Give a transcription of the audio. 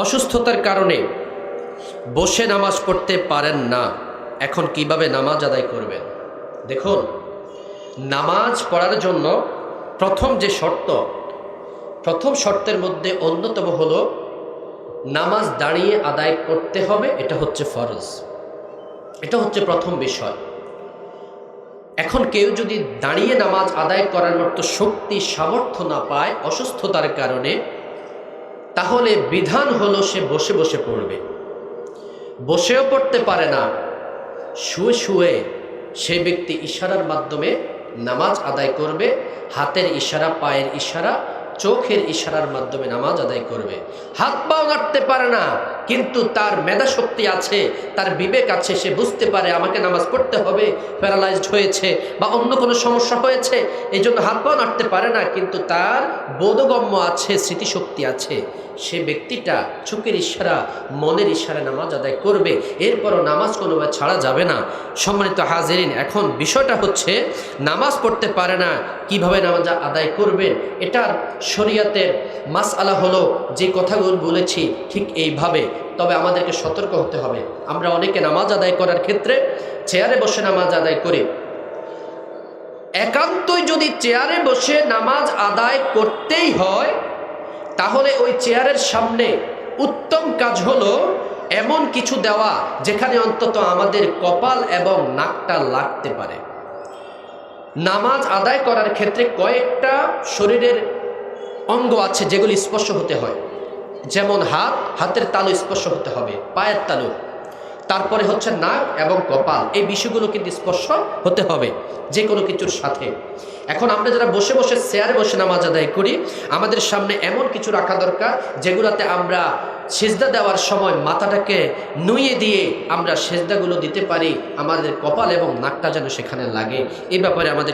অসুস্থতার কারণে বসে নামাজ পড়তে পারেন না, এখন কিভাবে নামাজ আদায় করবেন? দেখুন, নামাজ পড়ার জন্য প্রথম শর্তের মধ্যে অন্যতম হলো নামাজ দাঁড়িয়ে আদায় করতে হবে। এটা হচ্ছে ফরজ, এটা হচ্ছে প্রথম বিষয়। এখন কেউ যদি দাঁড়িয়ে নামাজ আদায় করার মতো শক্তি সামর্থ্য না পায় অসুস্থতার কারণে, তাহলে বিধান হলো সে বসে বসে পড়বে। বসেও পড়তে পারে না, শুয়ে শুয়ে সেই ব্যক্তি ইশারার মাধ্যমে নামাজ আদায় করবে। হাতের ইশারা, পায়ের ইশারা, চোখের ইশারার মাধ্যমে নামাজ আদায় করবে। হাত পাও নাড়তে পারে না, কিন্তু তার মেধা শক্তি আছে, তার বিবেক আছে, সে বুঝতে পারে আমাকে নামাজ পড়তে হবে, প্যারালাইজড হয়েছে বা অন্য কোনো সমস্যা হয়েছে, এই জন্য হাত পাও নাড়তে পারে না, কিন্তু তার বোধগম্য আছে, স্মৃতিশক্তি আছে। সে ব্যক্তিটা চোখের ইশারা, মনের ইশারা নামাজ আদায় করবে। এরপরও নামাজ কোনোভাবে ছাড়া যাবে না। সম্মানিত হাজিরিন, এখন বিষয়টা হচ্ছে নামাজ পড়তে পারে না, কিভাবে নামাজ আদায় করবেন? এটার শরীয়তের মাসআলা হলো যে কথাগুলো বলেছি ঠিক এইভাবে। তবে আমাদেরকে সতর্ক হতে হবে। আমরা অনেকে নামাজ আদায় করার ক্ষেত্রে চেয়ারে বসে নামাজ আদায় করি। একান্তই যদি চেয়ারে বসে নামাজ আদায় করতেই হয়, তাহলে ওই চেয়ারের সামনে উত্তম কাজ হলো এমন কিছু দেওয়া যেখানে অন্তত আমাদের কপাল এবং নাকটা লাগতে পারে। নামাজ আদায় করার ক্ষেত্রে কয়েকটা শরীরের অঙ্গ আছে যেগুলি স্পর্শ হতে হয়, যেমন হাতের তালু স্পর্শ হতে হবে, পায়ের তালু, তারপরে হচ্ছে নাক এবং কপাল। এই বিষয়গুলো কিন্তু স্পর্শ হতে হবে যে কোনো কিছুর সাথে। এখন আমরা যারা বসে বসে চেয়ারে বসে নামাজ আদায় করি, আমাদের সামনে এমন কিছু রাখা দরকার যেগুলোতে আমরা সিজদা দেওয়ার সময় মাথাটাকে নুয়ে দিয়ে আমরা সিজদাগুলো দিতে পারি, আমাদের কপাল এবং নাকটা যেন সেখানে লাগে। এই ব্যাপারে আমাদের